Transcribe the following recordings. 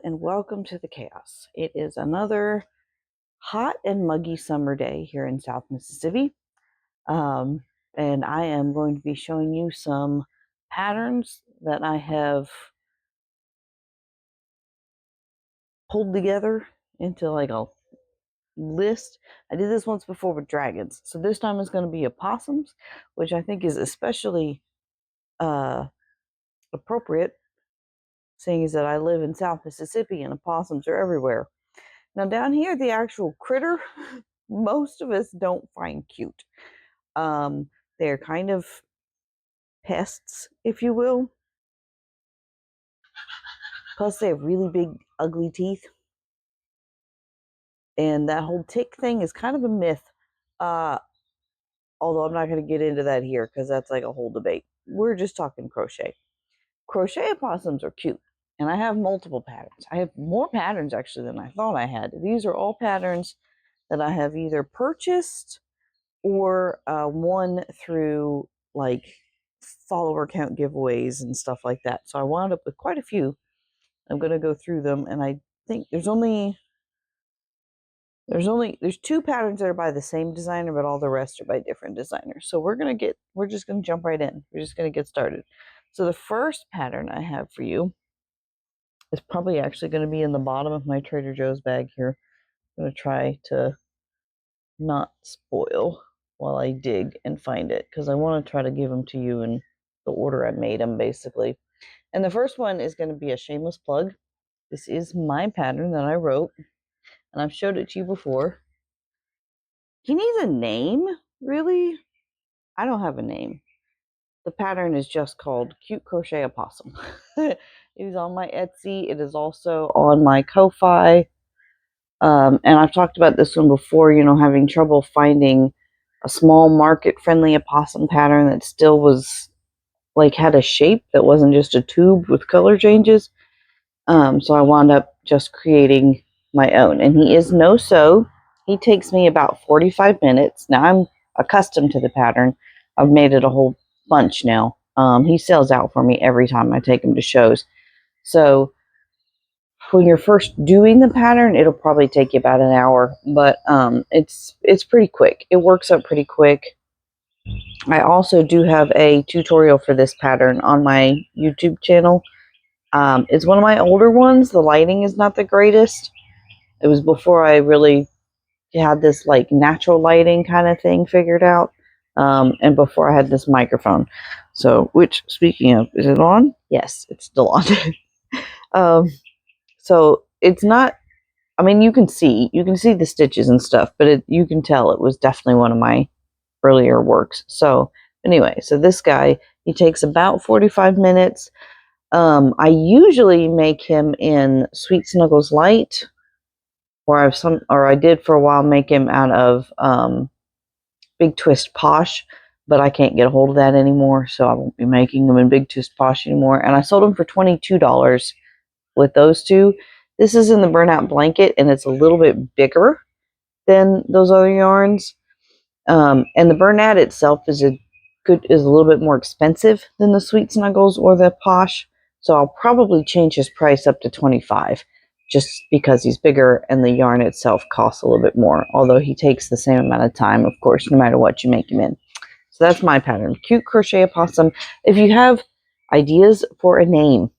and welcome to the chaos. It is another hot and muggy summer day here in South Mississippi. And I am going to be showing you some patterns that I have pulled together into like a list. I did this once before with dragons, so this time it's going to be opossums, which I think is especially appropriate, seeing as that I live in South Mississippi and opossums are everywhere. Now down here, the actual critter, most of us don't find cute. They're kind of pests, if you will. Plus, they have really big, ugly teeth. And that whole tick thing is kind of a myth. Although I'm not going to get into that here because that's like a whole debate. We're just talking crochet. Crochet opossums are cute. And I have multiple patterns. I have more patterns actually than I thought I had. These are all patterns that I have either purchased or won through like follower count giveaways and stuff like that. So I wound up with quite a few. I'm going to go through them, and I think there's two patterns that are by the same designer, but all the rest are by different designers. So we're just going to jump right in. We're just going to get started. So the first pattern I have for you is probably actually going to be in the bottom of my Trader Joe's bag here. I'm going to try to not spoil while I dig and find it, because I want to try to give them to you in the order I made them, basically. And the first one is going to be a shameless plug. This is my pattern that I wrote, and I've showed it to you before. He needs a name, really? I don't have a name. The pattern is just called Cute Crochet Opossum. It is on my Etsy. It is also on my Ko-Fi. And I've talked about this one before, having trouble finding a small market-friendly opossum pattern that still was, like, had a shape that wasn't just a tube with color changes. So I wound up just creating my own. And he is no-sew. He takes me about 45 minutes. Now, I'm accustomed to the pattern. I've made it a whole bunch now. He sells out for me every time I take him to shows. So when you're first doing the pattern, it'll probably take you about an hour, but it's pretty quick. It works up pretty quick. I also do have a tutorial for this pattern on my YouTube channel. It's one of my older ones. The lighting is not the greatest. It was before I really had this like natural lighting kind of thing figured out, and before I had this microphone. So, which, speaking of, is it on? Yes, it's still on. So it's not, I mean, you can see the stitches and stuff, but you can tell it was definitely one of my earlier works. So anyway, so this guy, he takes about 45 minutes. I usually make him in Sweet Snuggles Light, or I did for a while make him out of Big Twist Posh, but I can't get a hold of that anymore, so I won't be making them in Big Twist Posh anymore. And I sold them for $22 with those two. This is in the burnout blanket, and it's a little bit bigger than those other yarns. And the burnout itself is a little bit more expensive than the Sweet Snuggles or the Posh. So I'll probably change his price up to $25, just because he's bigger and the yarn itself costs a little bit more. Although he takes the same amount of time, of course, no matter what you make him in. So that's my pattern, Cute Crochet Opossum. If you have ideas for a name,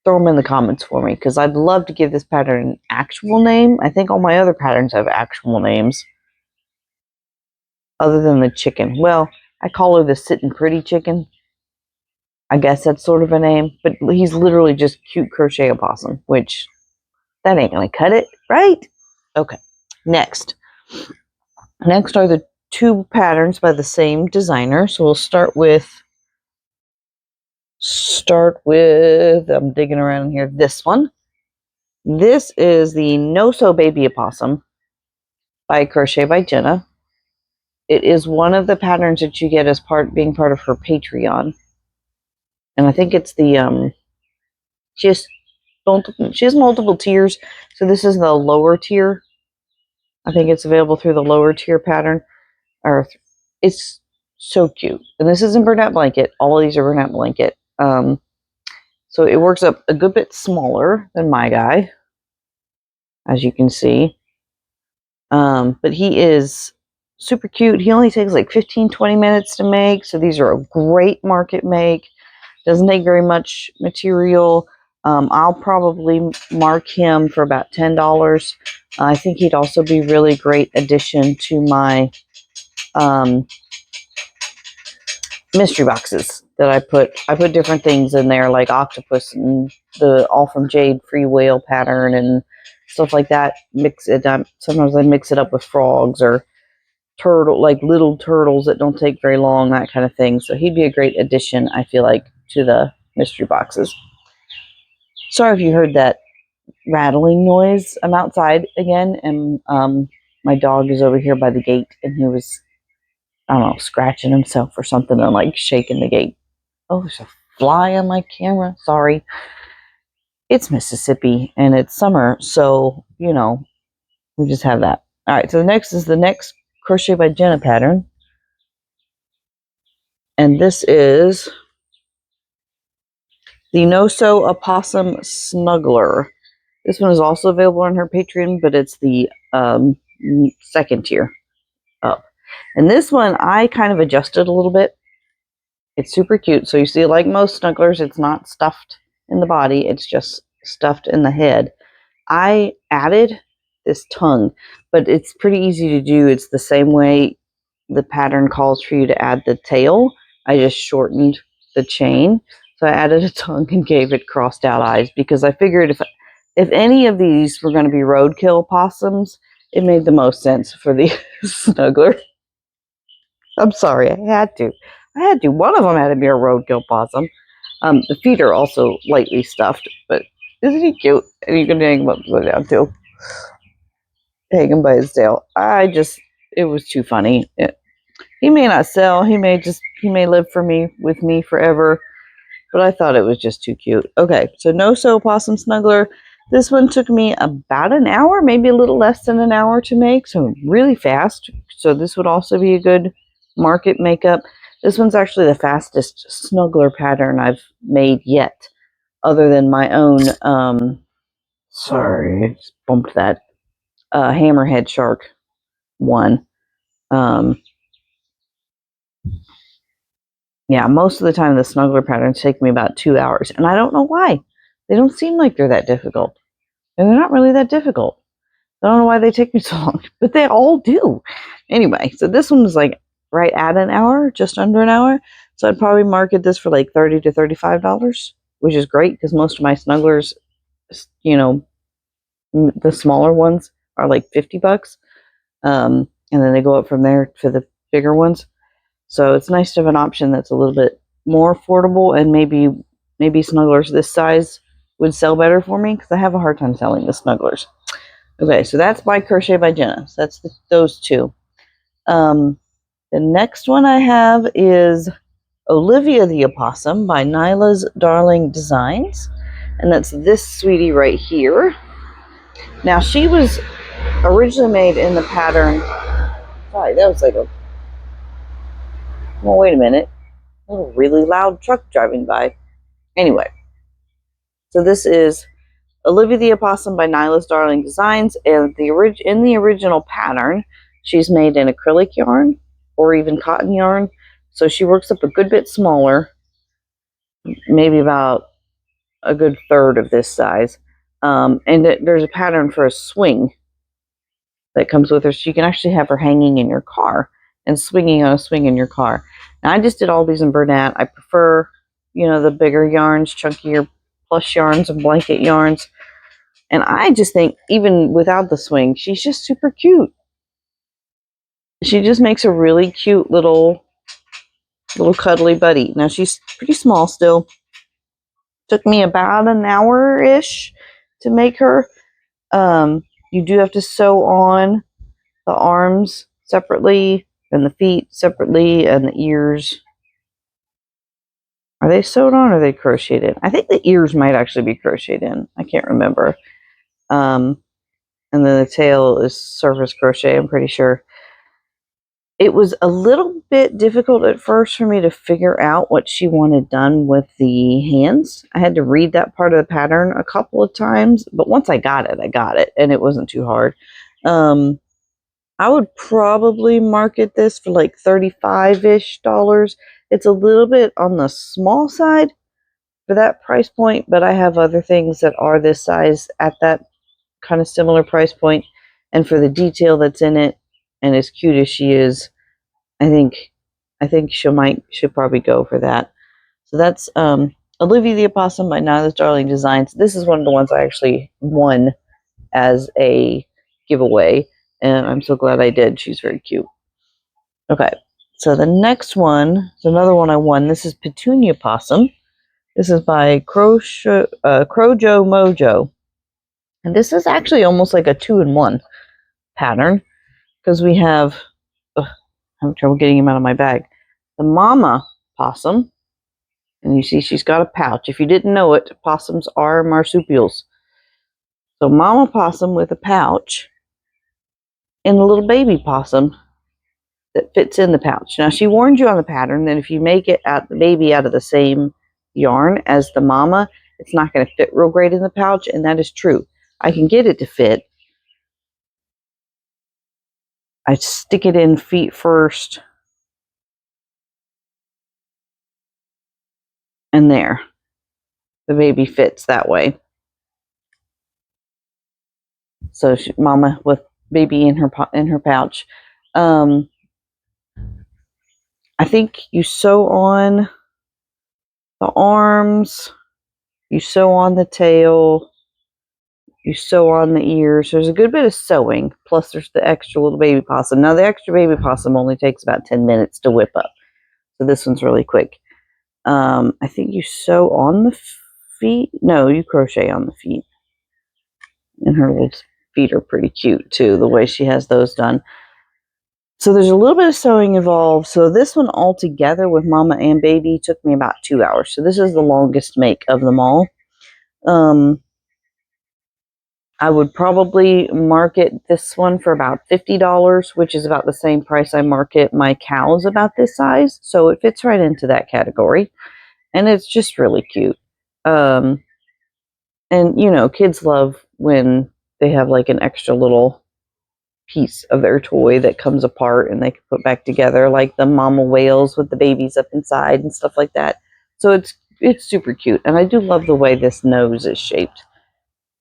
throw them in the comments for me, because I'd love to give this pattern an actual name. I think all my other patterns have actual names, other than the chicken. Well, I call her the Sittin' Pretty Chicken. I guess that's sort of a name, but he's literally just Cute Crochet Opossum, which, that ain't gonna cut it, right? Okay, next are the two patterns by the same designer. So we'll start with, I'm digging around here, this one. This is the No-Sew Baby Opossum by Crochet by Jenna. It is one of the patterns that you get as being part of her Patreon. And I think it's the, she has multiple tiers. So this is the lower tier. I think it's available through the lower tier pattern. It's so cute. And this is in burnout blanket. All of these are burnout blanket. So So it works up a good bit smaller than my guy, as you can see. But he is super cute. He only takes like 15-20 minutes to make. So these are a great market make. Doesn't take very much material. I'll probably mark him for about $10. I think he'd also be really great addition to my mystery boxes that I put different things in there, like octopus and the all from jade free whale pattern and stuff like that. Mix it up. Sometimes I mix it up with frogs or turtle, like little turtles that don't take very long, that kind of thing. So he'd be a great addition, I feel like, to the mystery boxes. Sorry if you heard that rattling noise. I'm outside again, and my dog is over here by the gate, and he was, I don't know, scratching himself or something and like shaking the gate. Oh, there's a fly on my camera. Sorry. It's Mississippi and it's summer, so, you know, we just have that. All right, so the next is the next Crochet by Jenna pattern. And this is the No Sew Opossum Snuggler. This one is also available on her Patreon, but it's the second tier up. And this one I kind of adjusted a little bit. It's super cute. So you see, like most snugglers, it's not stuffed in the body. It's just stuffed in the head. I added this tongue, but it's pretty easy to do. It's the same way the pattern calls for you to add the tail. I just shortened the chain. So I added a tongue and gave it crossed out eyes because I figured if any of these were going to be roadkill possums, it made the most sense for the snuggler. I'm sorry, I had to. One of them had to be a roadkill possum. The feet are also lightly stuffed, but isn't he cute? And you can hang him upside down too. Hang him by his tail. It was too funny. He may not sell. He may live with me forever. But I thought it was just too cute. Okay, so No Sew Possum Snuggler. This one took me about an hour, maybe a little less than an hour to make, so really fast. So this would also be a good market makeup. This one's actually the fastest snuggler pattern I've made yet, other than my own, sorry, I just bumped that, hammerhead shark one. Yeah, most of the time the snuggler patterns take me about 2 hours, and I don't know why. They don't seem like they're that difficult. And they're not really that difficult. I don't know why they take me so long, but they all do. Anyway, so this one was like right at an hour, just under an hour. So I'd probably market this for like $30 to $35, which is great because most of my snugglers, you know, the smaller ones are like $50. And then they go up from there to the bigger ones. So it's nice to have an option that's a little bit more affordable, and maybe snugglers this size would sell better for me because I have a hard time selling the snugglers. Okay, so that's by Crochet by Jenna. So that's those two. The next one I have is Olivia the Opossum by NailasDarlingDesigns, and that's this sweetie right here. Now she was originally made in the pattern. Sorry, that was like a. Well, wait a minute. A really loud truck driving by. Anyway, so this is Olivia the Opossum by NailasDarlingDesigns, and in the original pattern, she's made in acrylic yarn or even cotton yarn, so she works up a good bit smaller, maybe about a good third of this size. And there's a pattern for a swing that comes with her, so you can actually have her hanging in your car and swinging on a swing in your car. Now, I just did all these in Bernat. I prefer, the bigger yarns, chunkier plush yarns and blanket yarns. And I just think, even without the swing, she's just super cute. She just makes a really cute little cuddly buddy. Now, she's pretty small still. Took me about an hour-ish to make her. You do have to sew on the arms separately, and the feet separately, and the ears. Are they sewed on or are they crocheted in? I think the ears might actually be crocheted in. I can't remember. And then the tail is surface crochet, I'm pretty sure. It was a little bit difficult at first for me to figure out what she wanted done with the hands. I had to read that part of the pattern a couple of times, but once I got it, and it wasn't too hard. I would probably market this for like $35-ish. It's a little bit on the small side for that price point, but I have other things that are this size at that kind of similar price point. And for the detail that's in it, and as cute as she is, I think she'll probably go for that. So that's Olivia the Opossum by NailasDarlingDesigns. This is one of the ones I actually won as a giveaway, and I'm so glad I did. She's very cute. Okay, so the next one is another one I won. This is Petunia Possum. This is by CrojoMojo. And this is actually almost like a 2-in-1 pattern because we have, I'm having trouble getting him out of my bag, the mama possum. And you see she's got a pouch. If you didn't know it, possums are marsupials. So mama possum with a pouch and a little baby possum that fits in the pouch. Now she warned you on the pattern that if you make it the baby out of the same yarn as the mama, it's not going to fit real great in the pouch, and that is true. I can get it to fit. I stick it in feet first, and there, the baby fits that way. So mama with baby in her pouch. I think you sew on the arms, you sew on the tail, you sew on the ears. There's a good bit of sewing, plus there's the extra little baby possum. Now the extra baby possum only takes about 10 minutes to whip up, so this one's really quick. I think you sew on the feet. No, you crochet on the feet. And her little feet are pretty cute too, the way she has those done. So there's a little bit of sewing involved. So this one all together with mama and baby took me about 2 hours. So this is the longest make of them all. I would probably market this one for about $50, which is about the same price I market my cows about this size. So it fits right into that category. And it's just really cute. And, you know, kids love when they have like an extra little piece of their toy that comes apart and they can put back together, like the mama whales with the babies up inside and stuff like that. So it's super cute. And I do love the way this nose is shaped.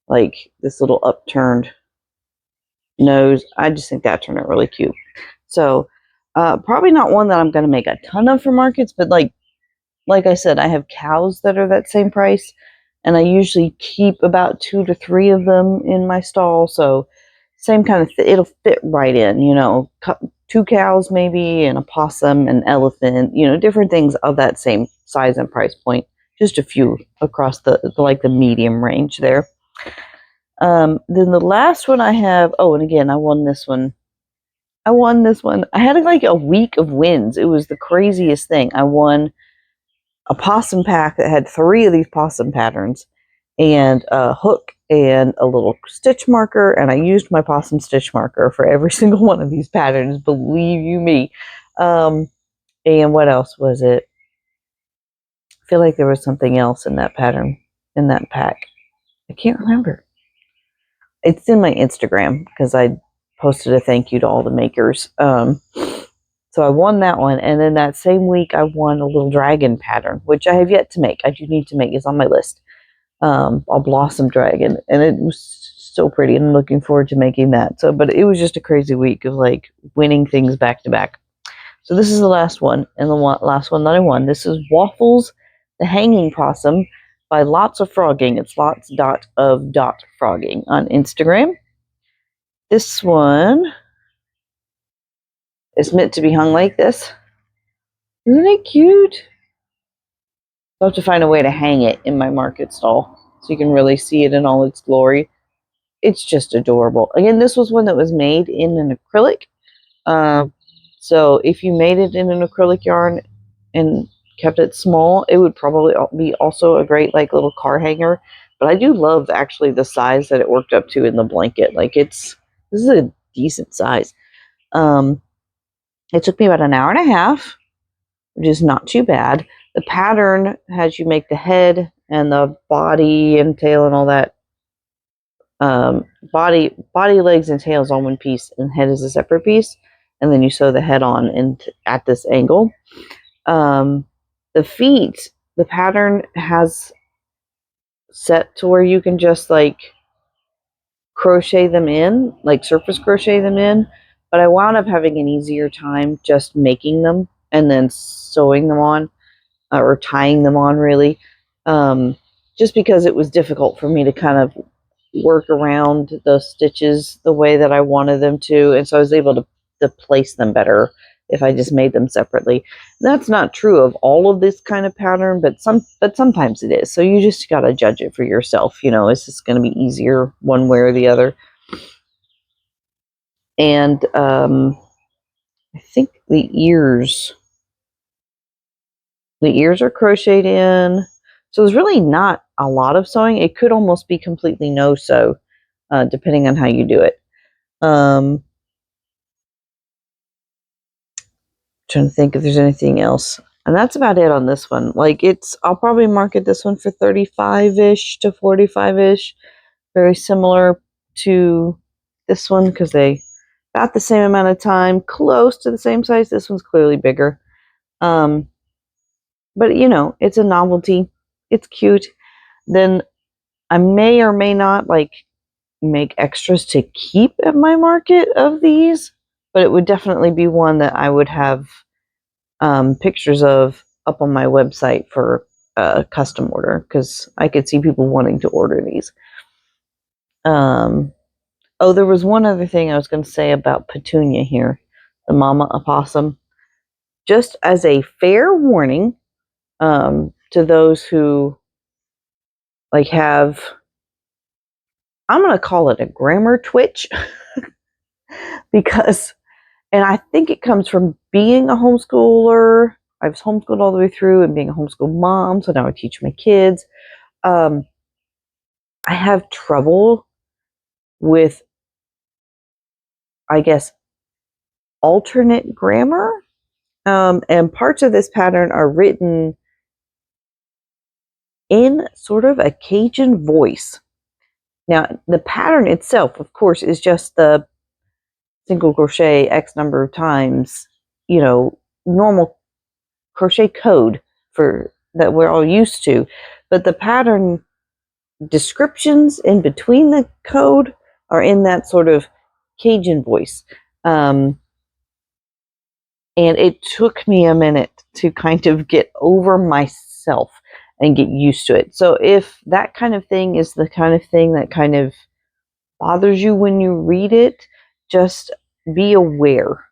Like this little upturned nose. I just think that turned out really cute. So probably not one that I'm going to make a ton of for markets, but like I said, I have cows that are that same price, and I usually keep about 2 to 3 of them in my stall. So same kind of it'll fit right in, you know, 2 cows maybe, and a possum, an elephant, you know, different things of that same size and price point. Just a few across the like the medium range there. Then the last one I have, oh, and again, I won this one. I had like a week of wins. It was the craziest thing. I won a possum pack that had 3 of these possum patterns and a hook and a little stitch marker, and I used my possum stitch marker for every single one of these patterns, believe you me. And what else was it? I feel like there was something else in that pattern, in that pack. I can't remember. It's in my Instagram because I posted a thank you to all the makers. So I won that one, and then that same week I won a little dragon pattern, which I have yet to make. I do need to make. It's on my list. A blossom dragon, and it was so pretty, and I'm looking forward to making that. So, but it was just a crazy week of like winning things back to back. So this is the last one, and the last one that I won. This is Waffles, the Hanging Possum by Lots.Of.Frogging. It's Lots.Of.Frogging on Instagram. This one is meant to be hung like this. Isn't it cute? I'll have to find a way to hang it in my market stall so you can really see it in all its glory. It's just adorable. Again, this was one that was made in an acrylic. So if you made it in an acrylic yarn and kept it small, it would probably be also a great like little car hanger. But I do love actually the size that it worked up to in the blanket. Like this is a decent size. It took me about an hour and a half, which is not too bad. The pattern has you make the head and the body and tail and all that. Body, legs, and tails on one piece, and head is a separate piece. And then you sew the head on and at this angle. The feet, the pattern has set to where you can just like crochet them in, like surface crochet them in. But I wound up having an easier time just making them and then sewing them on, or tying them on, really. Just because it was difficult for me to kind of work around those stitches the way that I wanted them to. And so I was able to place them better if I just made them separately. That's not true of all of this kind of pattern, but sometimes it is. So you just got to judge it for yourself. You know, is this going to be easier one way or the other? And I think the ears are crocheted in. So there's really not a lot of sewing. It could almost be completely no sew, depending on how you do it. Trying to think if there's anything else. And that's about it on this one. Like, I'll probably market this one for 35-ish to 45-ish. Very similar to this one because they about the same amount of time, close to the same size. This one's clearly bigger. But you know, it's a novelty. It's cute. Then I may or may not like make extras to keep at my market of these, but it would definitely be one that I would have pictures of up on my website for a custom order, because I could see people wanting to order these. Oh, there was one other thing I was going to say about Petunia here, the mama opossum. Just as a fair warning, to those who like have, I'm going to call it a grammar twitch, because, and I think it comes from being a homeschooler. I was homeschooled all the way through and being a homeschool mom, so now I teach my kids. I have trouble with, I guess, alternate grammar. And parts of this pattern are written in sort of a Cajun voice. Now, the pattern itself, of course, is just the single crochet X number of times, you know, normal crochet code for that we're all used to. But the pattern descriptions in between the code are in that sort of Cajun voice. And it took me a minute to kind of get over myself and get used to it. So if that kind of thing is the kind of thing that kind of bothers you when you read it, just be aware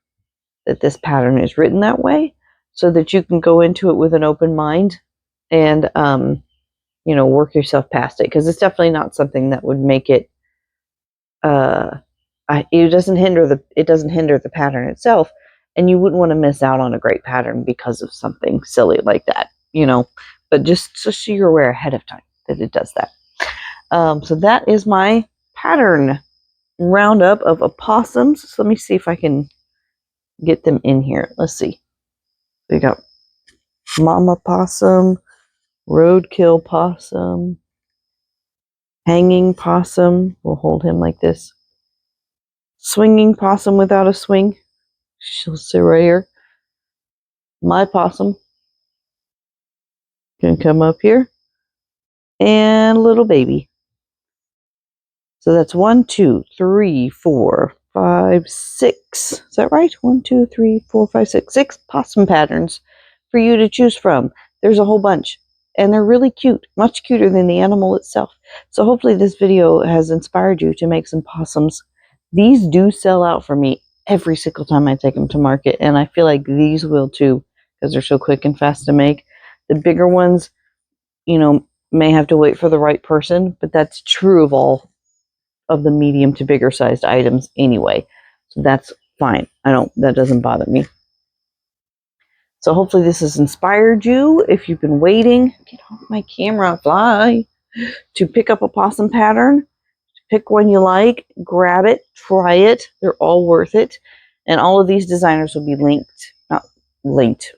that this pattern is written that way so that you can go into it with an open mind and, you know, work yourself past it. Because it's definitely not something that would make it, it doesn't hinder the pattern itself. And you wouldn't want to miss out on a great pattern because of something silly like that, you know. But just so you're aware ahead of time that it does that. So that is my pattern roundup of opossums. So let me see if I can get them in here. Let's see. We got mama possum, roadkill possum, hanging possum. We'll hold him like this. Swinging possum without a swing. She'll sit right here. My possum can come up here. And little baby. So that's 1, 2, 3, 4, 5, 6. Is that right? 1, 2, 3, 4, 5, 6. 6 possum patterns for you to choose from. There's a whole bunch. And they're really cute. Much cuter than the animal itself. So hopefully this video has inspired you to make some possums. These do sell out for me every single time I take them to market. And I feel like these will too, because they're so quick and fast to make. The bigger ones, you know, may have to wait for the right person, but that's true of all of the medium to bigger sized items anyway. So that's fine. That doesn't bother me. So hopefully this has inspired you. If you've been waiting, get off my camera, fly, to pick up a possum pattern, pick one you like, grab it, try it. They're all worth it. And all of these designers will be linked, not linked,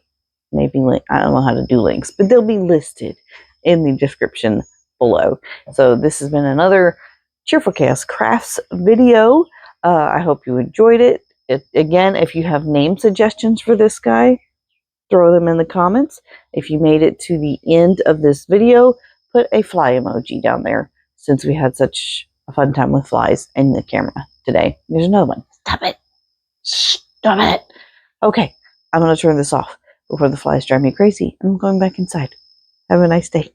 maybe link, I don't know how to do links, but they'll be listed in the description below. So this has been another Cheerful Chaos Crafts video. I hope you enjoyed it. Again, if you have name suggestions for this guy, throw them in the comments. If you made it to the end of this video, put a fly emoji down there, since we had such a fun time with flies in the camera today. There's another one. Stop it. Stop it. Okay, I'm going to turn this off before the flies drive me crazy. I'm going back inside. Have a nice day.